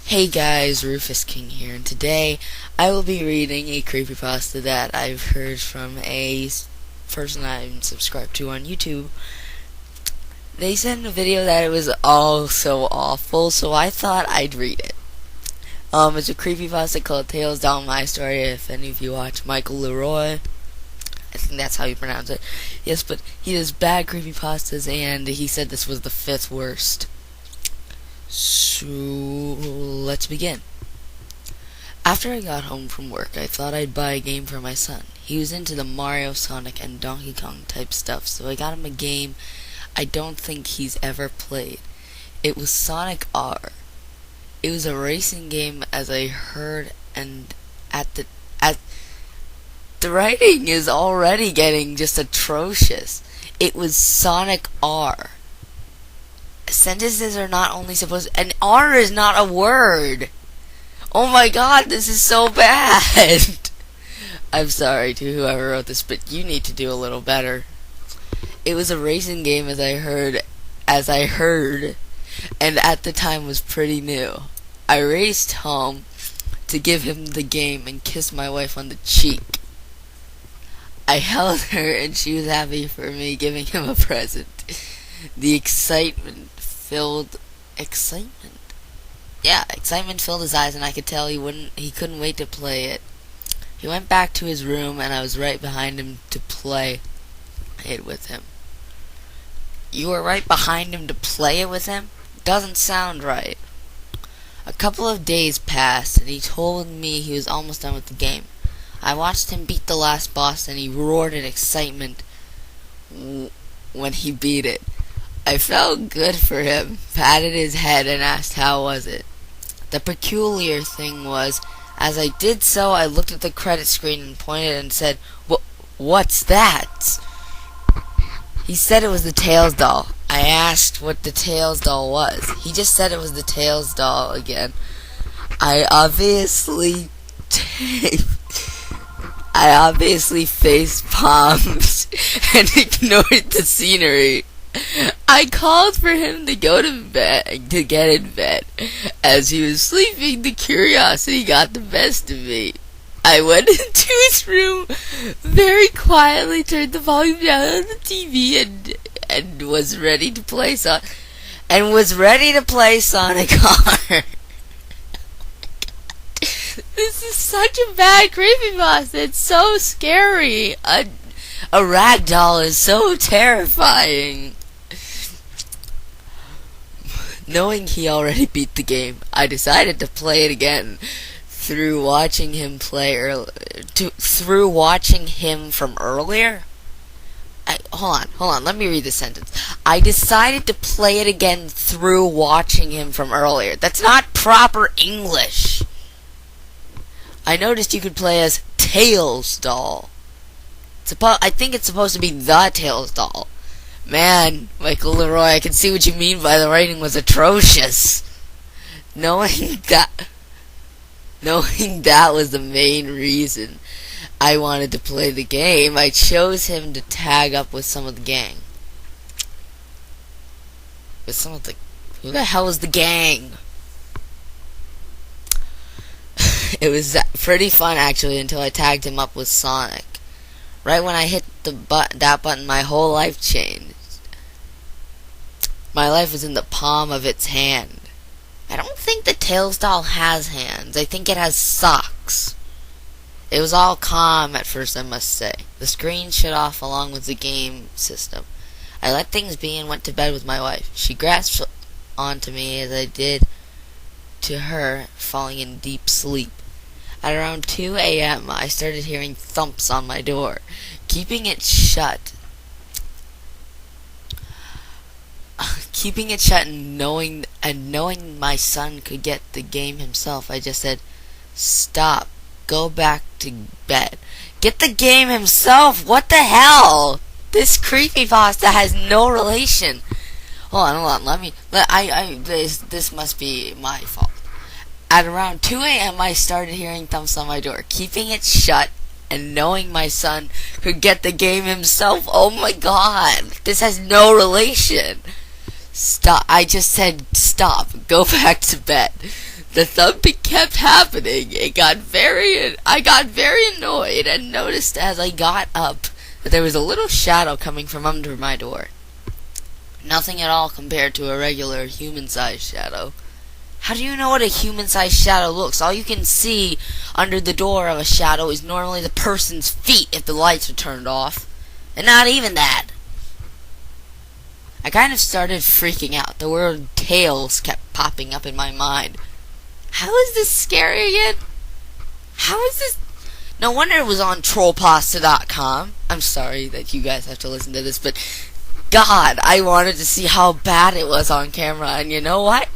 Hey guys, Rufus King here, and today I will be reading a creepypasta that I've heard from a person I'm subscribed to on YouTube. They said in a video that it was all so awful, so I thought I'd read it. It's a creepypasta called Tales Down My Story. If any of you watch Michael Leroy, I think that's how you pronounce it. Yes, but he does bad creepypastas, and he said this was the 5th worst. So, let's begin. After I got home from work, I thought I'd buy a game for my son. He was into the Mario, Sonic, and Donkey Kong type stuff, so I got him a game I don't think he's ever played. It was Sonic R. It was a racing game, as I heard, and the writing is already getting just atrocious. It was Sonic R. Sentences are not only supposed and R is not a word. Oh my god, this is so bad. I'm sorry to whoever wrote this, but you need to do a little better. It was a racing game, as I heard, and at the time was pretty new. I raced home to give him the game and kissed my wife on the cheek. I held her and she was happy for me giving him a present. The excitement filled his eyes, and I could tell he couldn't wait to play it. He went back to his room, and I was right behind him to play it with him. You were right behind him to play it with him? Doesn't sound right. A couple of days passed, and he told me he was almost done with the game. I watched him beat the last boss, and he roared in excitement when he beat it. I felt good for him, patted his head, and asked how was it. The peculiar thing was, as I did so, I looked at the credit screen and pointed and said, "What's that?" He said it was the Tails doll. I asked what the Tails doll was. He just said it was the Tails doll again. I obviously face palmed and ignored the scenery. I called for him to go to bed, to get in bed. As he was sleeping, the curiosity got the best of me. I went into his room, very quietly turned the volume down on the TV, and was ready to play Sonic R. This is such a bad creepypasta. It's so scary. A rag doll is so terrifying. Knowing he already beat the game, I decided to play it again. Through watching him from earlier. Hold on. Let me read this sentence. I decided to play it again through watching him from earlier. That's not proper English. I noticed you could play as Tails doll. I think it's supposed to be the Tails doll. Man, Michael Leroy, I can see what you mean by the writing was atrocious. Knowing that was the main reason I wanted to play the game, I chose him to tag up with some of the gang. Who the hell is the gang? It was pretty fun, actually, until I tagged him up with Sonic. Right when I hit that button, my whole life changed. My life was in the palm of its hand. I don't think the Tails doll has hands. I think it has socks. It was all calm at first, I must say. The screen shut off along with the game system. I let things be and went to bed with my wife. She grasped onto me as I did to her, falling in deep sleep. At around 2 a.m., I started hearing thumps on my door. Keeping it shut and knowing my son could get the game himself, I just said, "Stop. Go back to bed." Get the game himself? What the hell? This creepypasta has no relation. Hold on. This must be my fault. At around 2 a.m., I started hearing thumps on my door. Keeping it shut and knowing my son could get the game himself. Oh my god. This has no relation. Stop. I just said stop. Go back to bed. the thumping kept happening. I got very annoyed and noticed as I got up that there was a little shadow coming from under my door. Nothing at all compared to a regular human-sized shadow. How do you know what a human-sized shadow looks? All you can see under the door of a shadow is normally the person's feet if the lights are turned off. And not even that. I kind of started freaking out. The word tails kept popping up in my mind. How is this scary again? How is this? No wonder it was on trollpasta.com. I'm sorry that you guys have to listen to this, but God, I wanted to see how bad it was on camera. And you know what?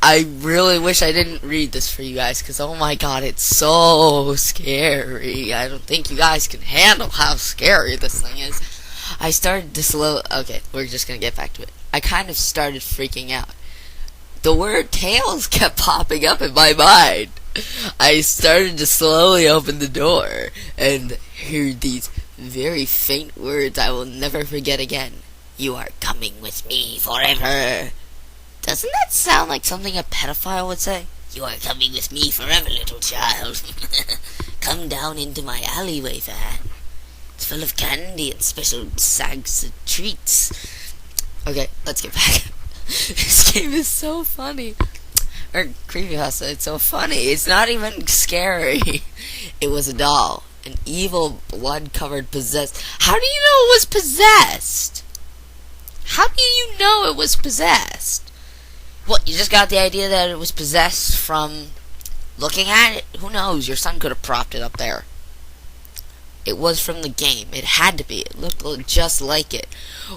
I really wish I didn't read this for you guys, because oh my God, it's so scary. I don't think you guys can handle how scary this thing is. I started to okay, we're just gonna get back to it. I kind of started freaking out. The word tails kept popping up in my mind. I started to slowly open the door and heard these very faint words I will never forget again. You are coming with me forever. Doesn't that sound like something a pedophile would say? You are coming with me forever, little child. Come down into my alleyway van. It's full of candy and special sags of treats. Okay, let's get back. This game is so funny. Or creepypasta, it's so funny. It's not even scary. It was a doll. An evil, blood-covered possessed. How do you know it was possessed? How do you know it was possessed? What, you just got the idea that it was possessed from looking at it? Who knows? Your son could have propped it up there. It was from the game. It had to be. It looked just like it.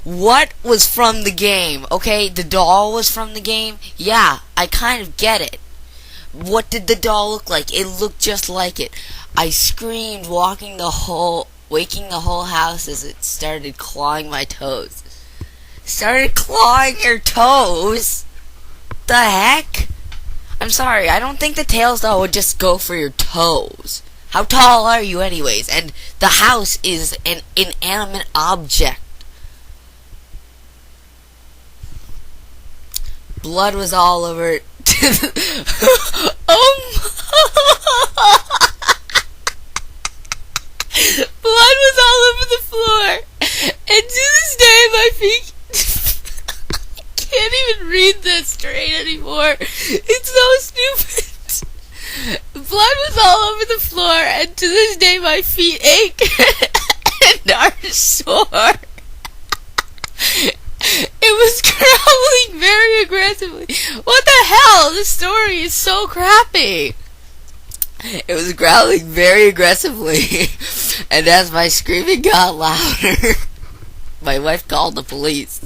What was from the game? Okay, the doll was from the game? Yeah, I kind of get it. What did the doll look like? It looked just like it. I screamed, waking the whole house as it started clawing my toes. Started clawing your toes? The heck? I'm sorry, I don't think the Tails doll would just go for your toes. How tall are you anyways? And the house is an inanimate object. Blood was all over it. Blood was all over the floor. And to this day my feet I can't even read this straight anymore. It's so stupid. Blood was all over the floor, and to this day my feet ache and are sore. It was growling very aggressively. What the hell? This story is so crappy. It was growling very aggressively, and as my screaming got louder, my wife called the police.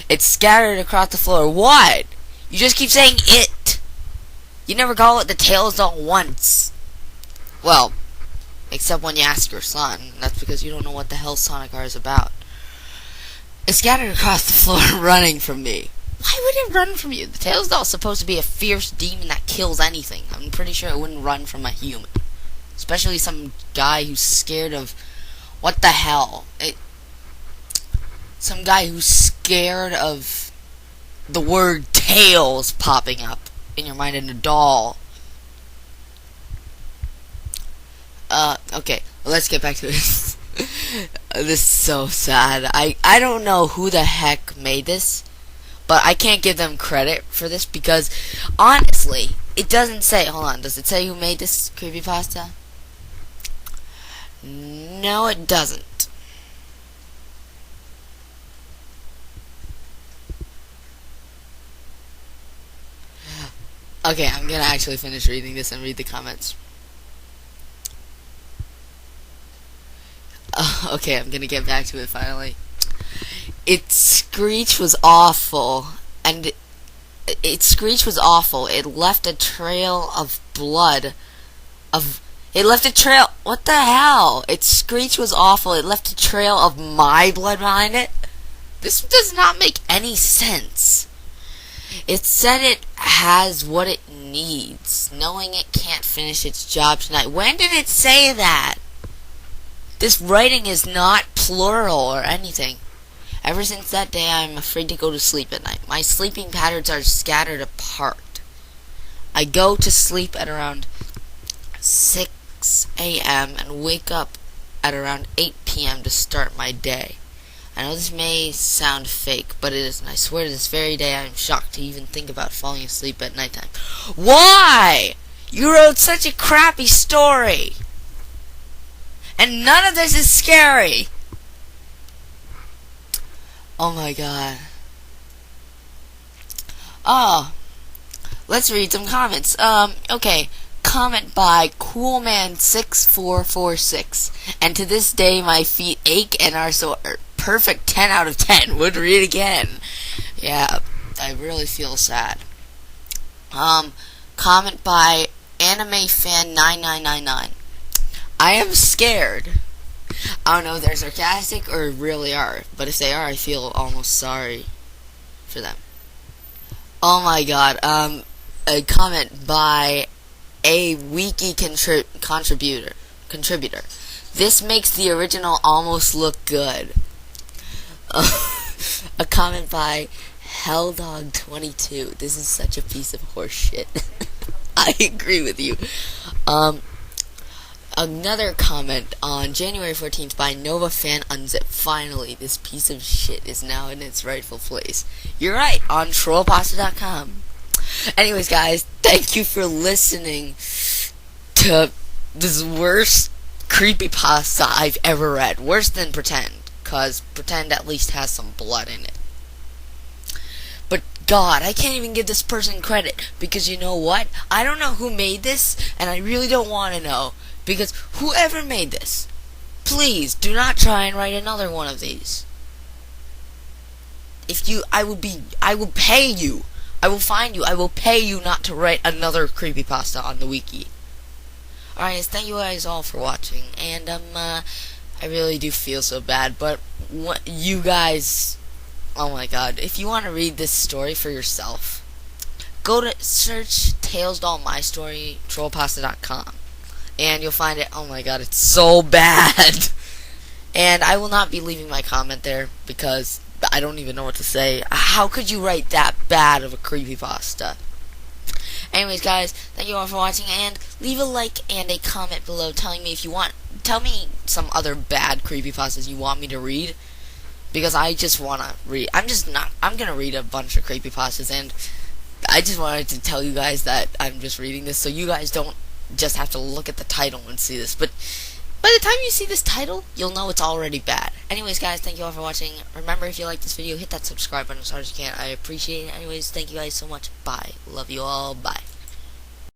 It scattered across the floor. What? You just keep saying it. You never call it the Tails doll once. Well, except when you ask your son. That's because you don't know what the hell Sonic R is about. It scattered across the floor running from me. Why would it run from you? The Tails doll is supposed to be a fierce demon that kills anything. I'm pretty sure it wouldn't run from a human. Especially some guy who's scared of... What the hell? Some guy who's scared of the word Tails popping up in your mind in a doll. Okay, well, let's get back to this. This is so sad. I don't know who the heck made this, but I can't give them credit for this because, honestly, it doesn't say, hold on, does it say who made this creepypasta? No, it doesn't. Okay, I'm gonna actually finish reading this and read the comments. Okay, I'm gonna get back to it finally. Its screech was awful, and its screech was awful. It left a trail of blood. It left a trail. What the hell? Its screech was awful. It left a trail of my blood behind it. This does not make any sense. It said it has what it needs, knowing it can't finish its job tonight. When did it say that? This writing is not plural or anything. Ever since that day, I'm afraid to go to sleep at night. My sleeping patterns are scattered apart. I go to sleep at around 6 a.m. and wake up at around 8 p.m. to start my day. I know this may sound fake, but it isn't. I swear to this very day I am shocked to even think about falling asleep at nighttime. Why? You wrote such a crappy story! And none of this is scary! Oh my god. Oh, let's read some comments. Okay. Comment by Coolman6446. And to this day my feet ache and are sore. Perfect 10 out of 10. Would read again. Yeah, I really feel sad. Comment by AnimeFan9999. I am scared. I don't know if they're sarcastic or really are, but if they are, I feel almost sorry for them. Oh my god. A comment by a wiki contributor. This makes the original almost look good. A comment by Helldog22. This is such a piece of horse shit. I agree with you. Another comment on January 14th by NovaFanUnzip. Finally, this piece of shit is now in its rightful place. You're right, on Trollpasta.com. Anyways, guys, thank you for listening to this worst creepypasta I've ever read. Worse than Pretend, because Pretend at least has some blood in it. But God, I can't even give this person credit, because you know what? I don't know who made this, and I really don't want to know, because whoever made this, please do not try and write another one of these. If you, I will pay you. I will find you. I will pay you not to write another creepypasta on the wiki. Alright, thank you guys all for watching, and I really do feel so bad, but what you guys, oh my god, if you want to read this story for yourself, go to search Tales Doll My Story, Trollpasta.com, and you'll find it. Oh my god, it's so bad. And I will not be leaving my comment there, because I don't even know what to say. How could you write that bad of a creepypasta? Anyways, guys, thank you all for watching, and leave a like and a comment below telling me if you want. Tell me some other bad creepypastas you want me to read, because I just want to read. I'm gonna read a bunch of creepypastas, and I just wanted to tell you guys that I'm just reading this, so you guys don't just have to look at the title and see this. But by the time you see this title, you'll know it's already bad. Anyways, guys, thank you all for watching. Remember, if you like this video, hit that subscribe button as hard as you can. I appreciate it. Anyways, thank you guys so much. Bye. Love you all. Bye.